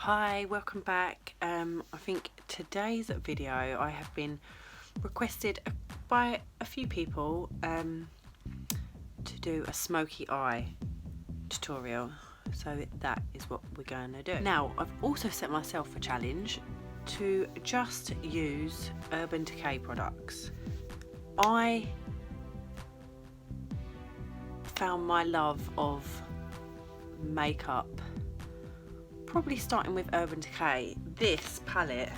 Hi, welcome back. I think today's video I have been requested by a few people to do a smoky eye tutorial, so that is what we're going to do. Now, I've also set myself a challenge to just use Urban Decay products. I found my love of makeup probably starting with Urban Decay. This palette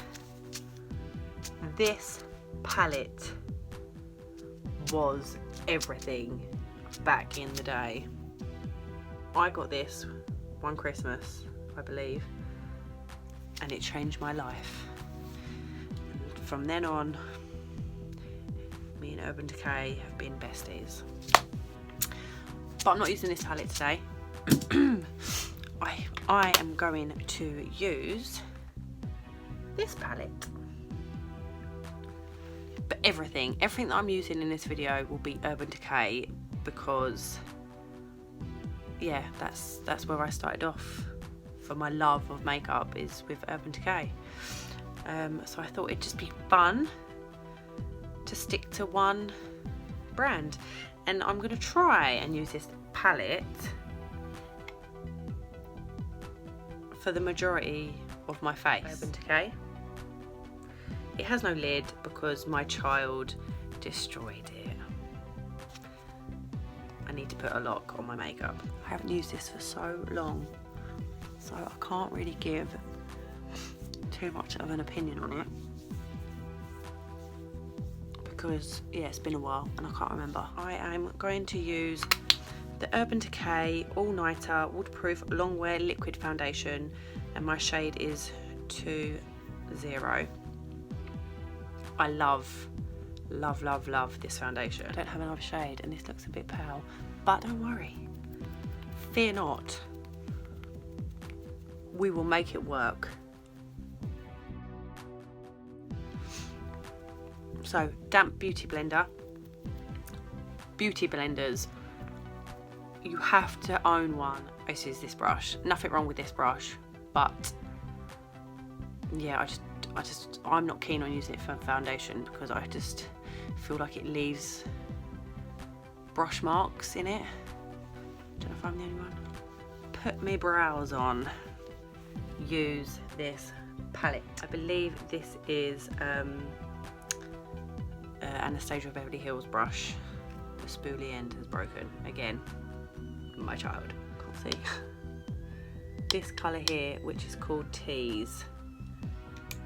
was everything back in the day. I got this one Christmas, I believe, and it changed my life. And from then on, me and Urban Decay have been besties. But I'm not using this palette today. I am going to use this palette. But everything that I'm using in this video will be Urban Decay, because yeah, that's where I started off for my love of makeup, is with Urban Decay. So I thought it'd just be fun to stick to one brand, and I'm going to try and use this palette for the majority of my face. Urban Decay. It has no lid because my child destroyed it. I need to put a lock on my makeup. I haven't used this for so long, so I can't really give too much of an opinion on it, because yeah, it's been a while and I can't remember. I am going to use the Urban Decay All Nighter Waterproof Longwear Liquid Foundation, and my shade is 20. I love this foundation. I don't have another shade and this looks a bit pale, but don't worry, fear not, we will make it work. So, damp beauty blender. Beauty blenders, you have to own one. This is this brush. Nothing wrong with this brush, but yeah, I'm not keen on using it for foundation because I just feel like it leaves brush marks in it. Don't know if I'm the only one. Put my brows on. Use this palette. I believe this is Anastasia Beverly Hills brush. The spoolie end has broken again. My child can't see. This colour here, which is called Tease,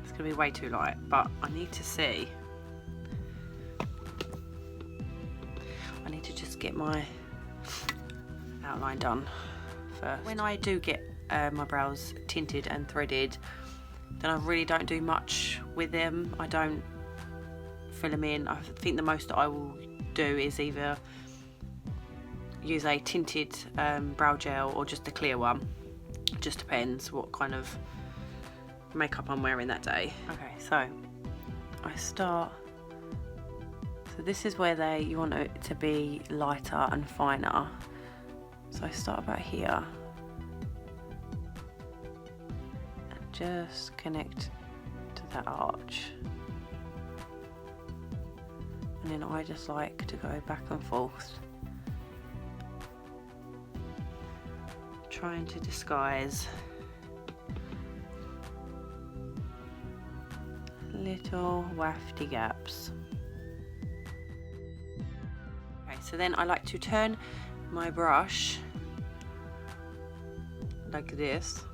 it's gonna be way too light, but I need to see. I need to just get my outline done first. When I do get my brows tinted and threaded, then I really don't do much with them. I don't fill them in. I think the most that I will do is either use a tinted brow gel or just a clear one. Just depends what kind of makeup I'm wearing that day. Okay, so I start. So this is where you want it to be lighter and finer. So I start about here and just connect to that arch. And then I just like to go back and forth, trying to disguise little wafty gaps. Okay, so then I like to turn my brush like this,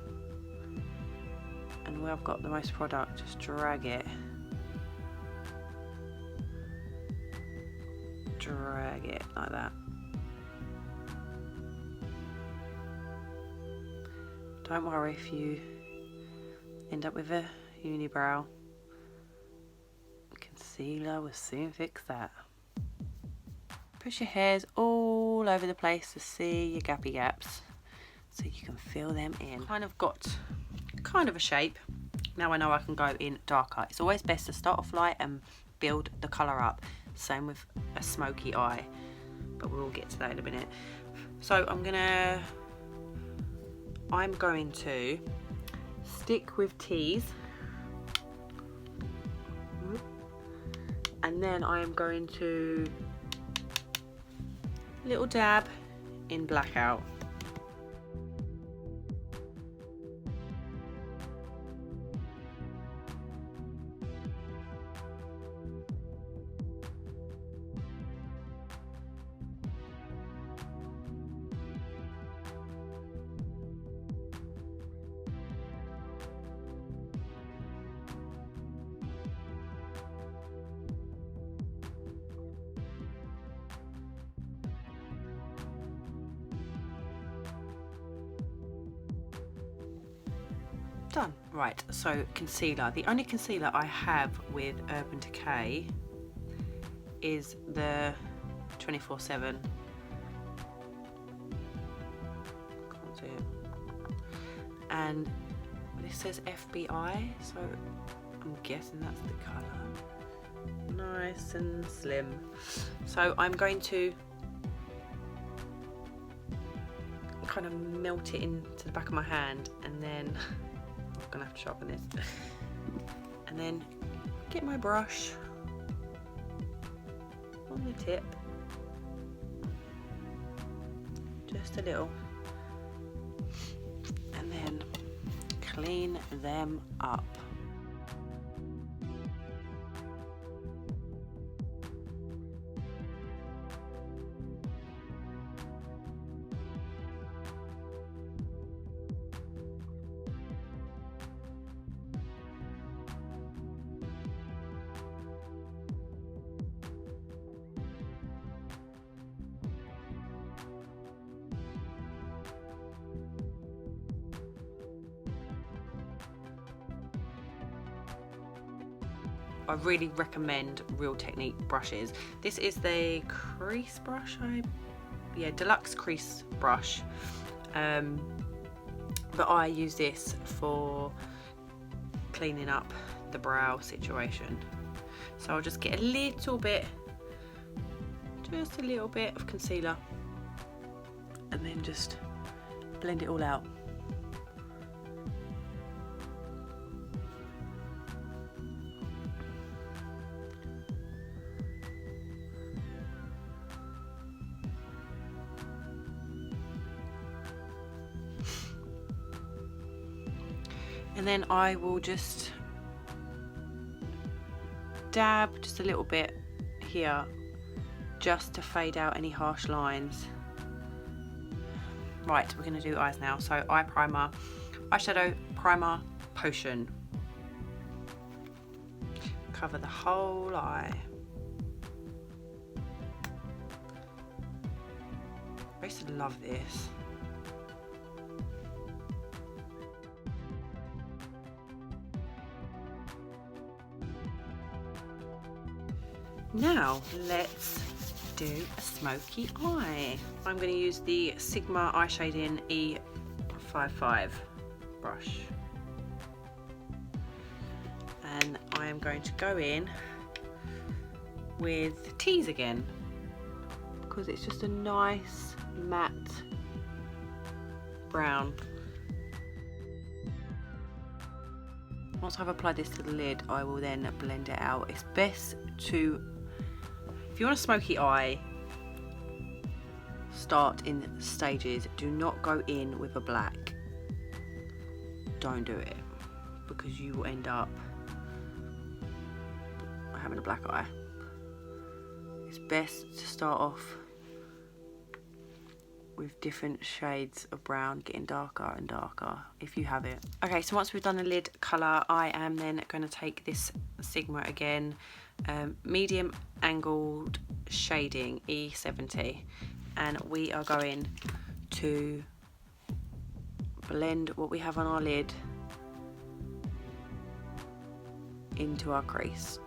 and where I've got the most product, just drag it like that. Don't worry if you end up with a unibrow. Concealer will soon fix that. Push your hairs all over the place to see your gappy gaps, so you can fill them in. Kind of got kind of a shape. Now I know I can go in darker. It's always best to start off light and build the colour up. Same with a smoky eye, but we'll get to that in a minute. So I'm going to stick with teas. And then I am going to little dab in Blackout. Done. Right, so concealer. The only concealer I have with Urban Decay is the 24/7. Can't see it. And this says FBI, so I'm guessing that's the colour. Nice and slim. So I'm going to kind of melt it into the back of my hand, and then I'm gonna have to sharpen this, and then get my brush on the tip, just a little, and then clean them up. I really recommend Real Technique brushes. This is the crease brush, deluxe crease brush, but I use this for cleaning up the brow situation. So I'll just get a little bit, just a little bit of concealer, and then just blend it all out. And then I will just dab just a little bit here, just to fade out any harsh lines. Right, we're going to do eyes now. So eye primer, eyeshadow primer, potion. Cover the whole eye. I used to love this. Now let's do a smoky eye. I'm going to use the Sigma Eye Shading E55 brush, and I am going to go in with teas again, because it's just a nice matte brown. Once I've applied this to the lid, I will then blend it out. It's best to, if you want a smoky eye, start in stages. Do not go in with a black. Don't do it, because you will end up having a black eye. It's best to start off with different shades of brown, getting darker and darker if you have it. Okay, so once we've done the lid colour, I am then going to take this Sigma again, medium angled shading E70, and we are going to blend what we have on our lid into our crease.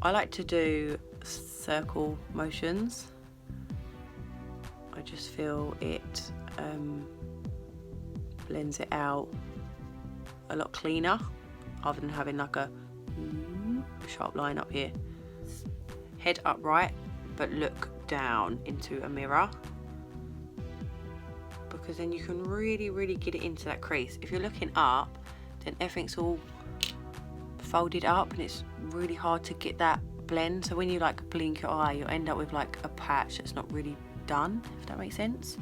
I like to do circle motions. I just feel it blends it out a lot cleaner, other than having like a sharp line up here. Head upright, but look down into a mirror, because then you can really get it into that crease. If you're looking up, then everything's all folded up and it's really hard to get that blend. So when you like blink your eye, you'll end up with like a patch that's not really done, if that makes sense.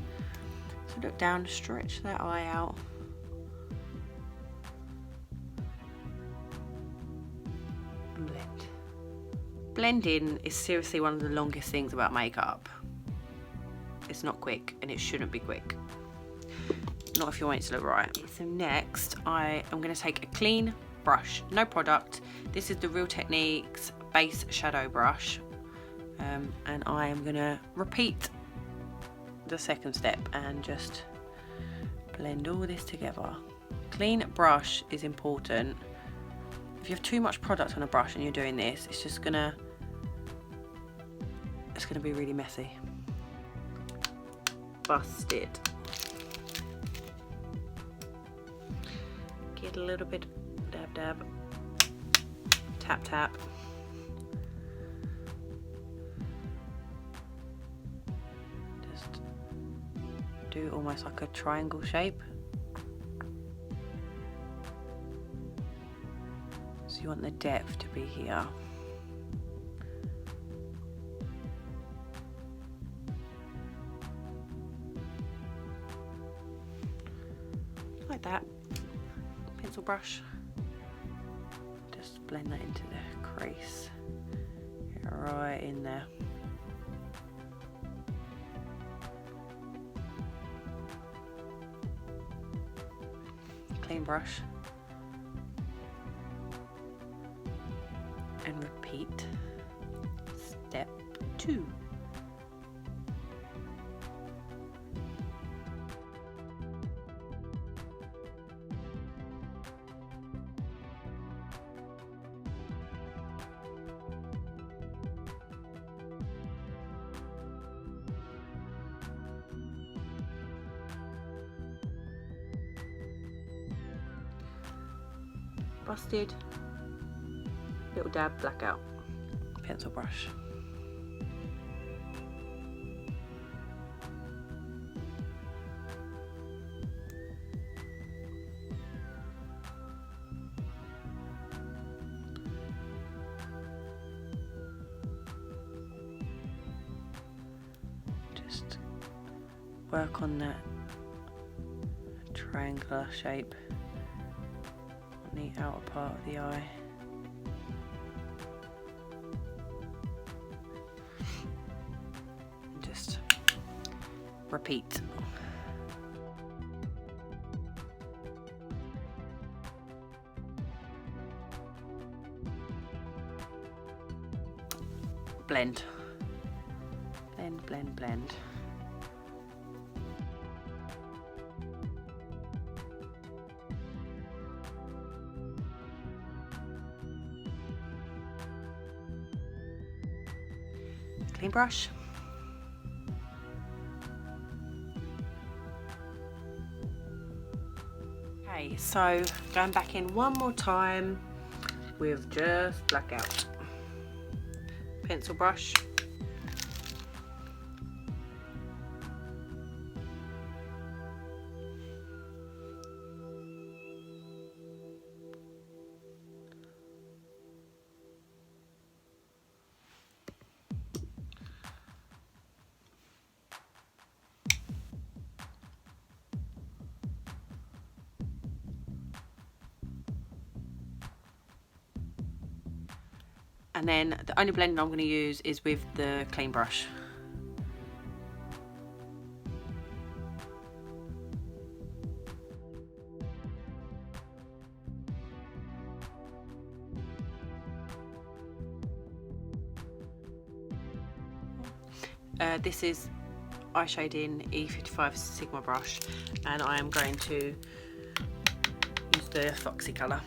So look down, stretch that eye out. And blend. Blending is seriously one of the longest things about makeup. It's not quick and it shouldn't be quick. Not if you want it to look right. So next I am going to take a clean brush, no product. This is the Real Techniques base shadow brush, and I am going to repeat the second step and just blend all this together. Clean brush is important. If you have too much product on a brush and you're doing this, it's gonna be really messy. Busted. Get a little bit, dab dab, tap tap. Just do almost like a triangle shape. So you want the depth to be here. Like that. Pencil brush. Just blend that into the crease. Get right in there. Clean brush. And repeat. Step 2. Busted. Little dab, blackout. Pencil brush. Just work on that triangular shape on the outer part of the eye. Just repeat. Blend. Blend, blend, blend. Clean brush. Okay, so going back in one more time with just blackout. Pencil brush. And then the only blending I'm going to use is with the clean brush. This is eye shading E55 Sigma brush, and I am going to use the Foxy colour.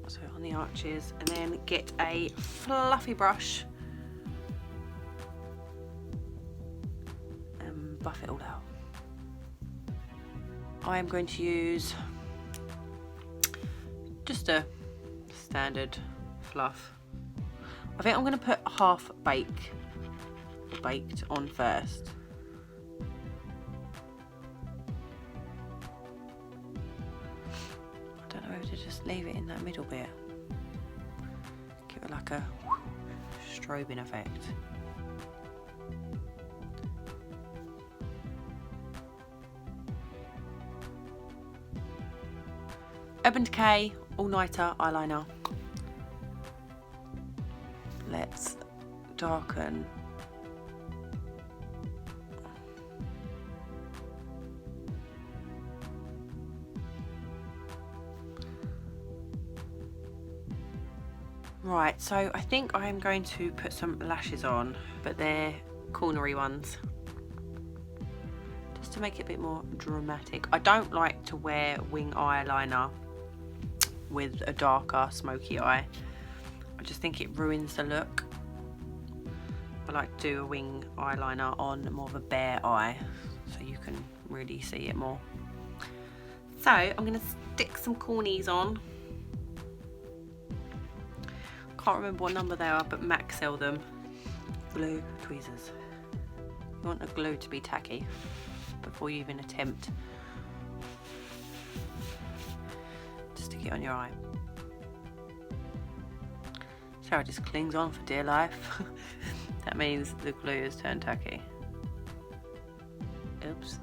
So on the arches, and then get a fluffy brush and buff it all out. I am going to use just a standard fluff. I think I'm going to put half baked on first. I don't know whether to just leave it in that middle bit. Give it like a strobing effect. Urban Decay All-Nighter Eyeliner. Let's darken. Right, so I think I am going to put some lashes on, but they're cornery ones, just to make it a bit more dramatic. I don't like to wear wing eyeliner with a darker smoky eye. I just think it ruins the look. I like to do a wing eyeliner on more of a bare eye, so you can really see it more. So I'm going to stick some cornies on. Can't remember what number they are, but Mac sell them. Glue tweezers. You want the glue to be tacky before you even attempt to stick it on your eye. Sarah just clings on for dear life. That means the glue has turned tacky. Oops.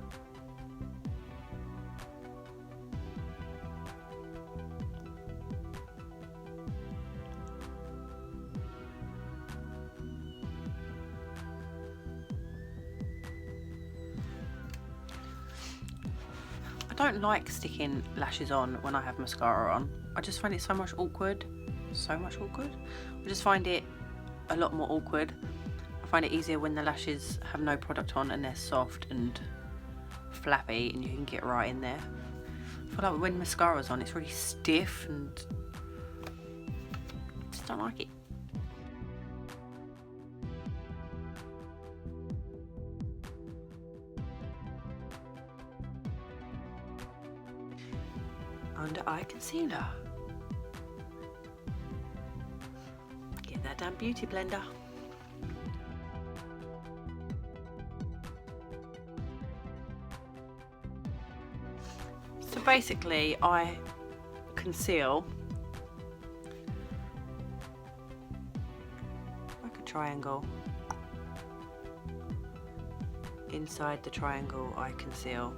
I don't like sticking lashes on when I have mascara on. I just find it so much awkward. I just find it a lot more awkward. I find it easier when the lashes have no product on and they're soft and flappy and you can get right in there. I feel like when mascara's on, it's really stiff and I just don't like it. Under eye concealer. Get that damn beauty blender. So basically I conceal like a triangle. Inside the triangle I conceal.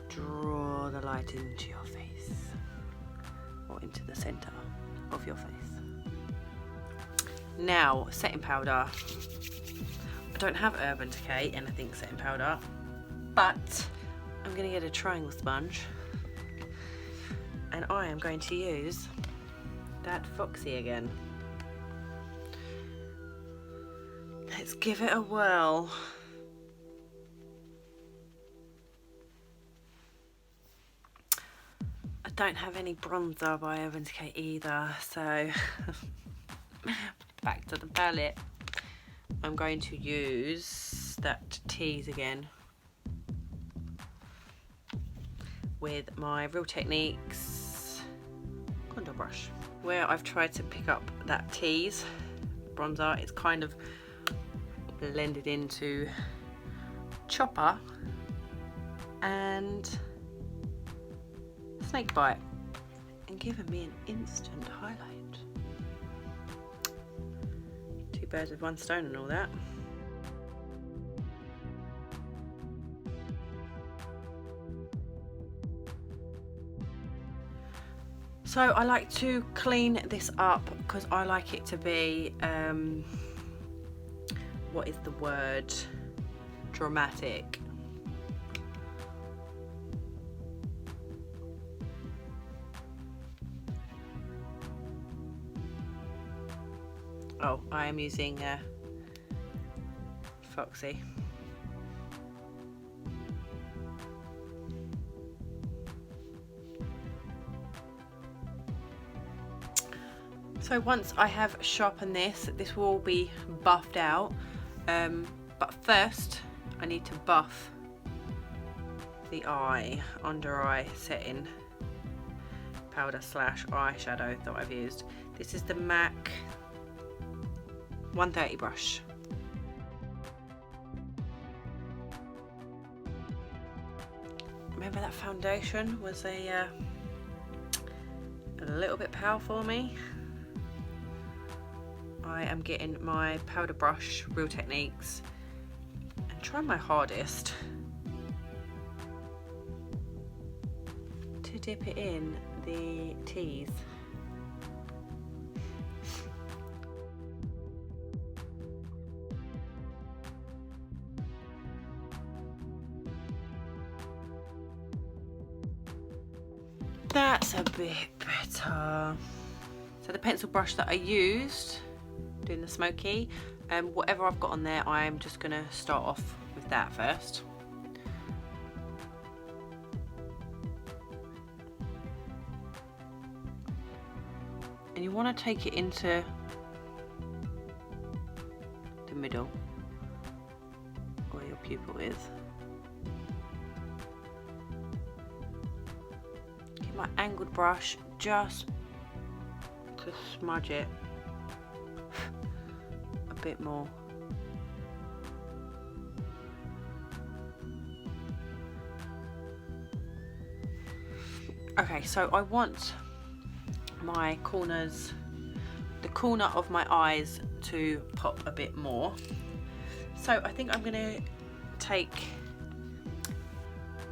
Draw the light into your face, or into the center of your face. Now, setting powder. I don't have Urban Decay anything setting powder, but I'm going to get a triangle sponge and I am going to use that Foxy again. Let's give it a whirl. I don't have any bronzer by Urban Decay either, so back to the palette. I'm going to use that tease again with my Real Techniques contour brush, where I've tried to pick up that tease bronzer. It's kind of blended into Chopper and Snakebite and given me an instant highlight. Two birds with one stone and all that. So I like to clean this up because I like it to be, what is the word? Dramatic. Oh, I am using Foxy. So once I have sharpened this will all be buffed out. But first I need to buff the eye, under eye setting powder slash eyeshadow that I've used. This is the MAC 130 brush. Remember that foundation was a little bit powerful for me. I am getting my powder brush, Real Techniques, and trying my hardest to dip it in the teeth. That's a bit better. So the pencil brush that I used doing the Smokey, whatever I've got on there, I'm just gonna start off with that first. And you want to take it into the middle where your pupil is. Get my angled brush just to smudge it a bit more. Okay, so I want my corners, the corner of my eyes to pop a bit more. So I think I'm gonna take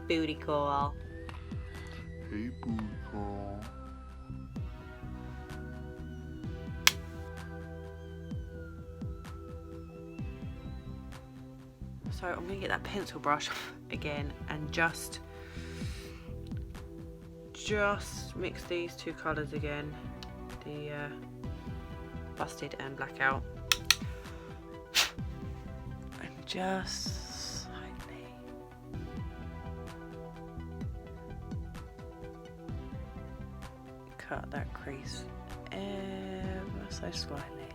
Booty Call. Hey, Booty Call. So I'm gonna get that pencil brush again and just mix these two colours again, the busted and blackout, and just slightly cut that crease ever so slightly.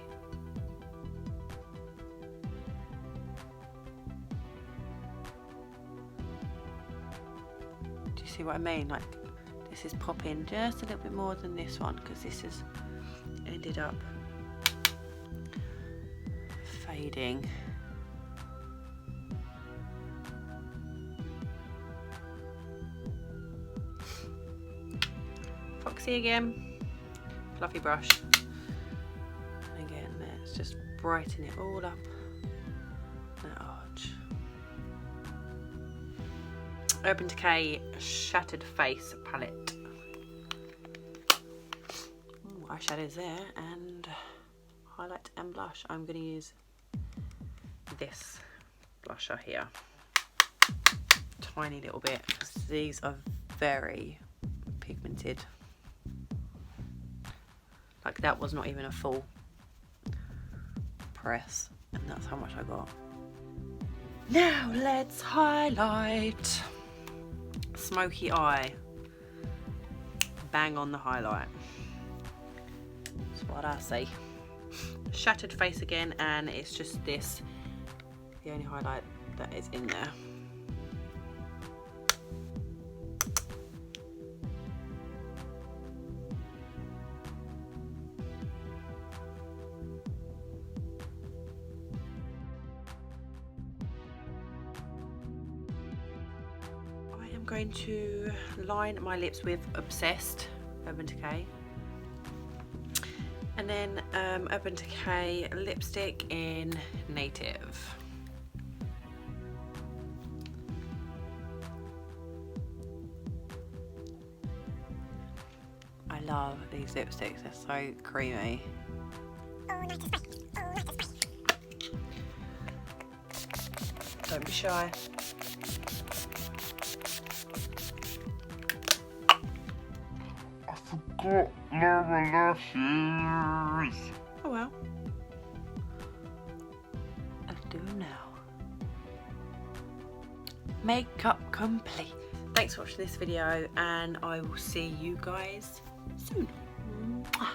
Do you see what I mean? Like, this is popping just a little bit more than this one because this has ended up fading. Foxy again, fluffy brush. And again, let's just brighten it all up. That arch. Urban Decay Shattered Face palette. Ooh, eyeshadows there, and highlight and blush. I'm going to use this blusher here, tiny little bit, because these are very pigmented. Like, that was not even a full press, and that's how much I got. Now let's highlight. Smoky eye. Bang on the highlight. That's what I say. Shattered Face again, and it's just this, the only highlight that is in there. I'm going to line my lips with Obsessed, Urban Decay, and then Urban Decay lipstick in Native. I love these lipsticks, they're so creamy. Don't be shy. Got lower lashes. Oh well. I'll do them now. Makeup complete. Thanks for watching this video, and I will see you guys soon. Mwah.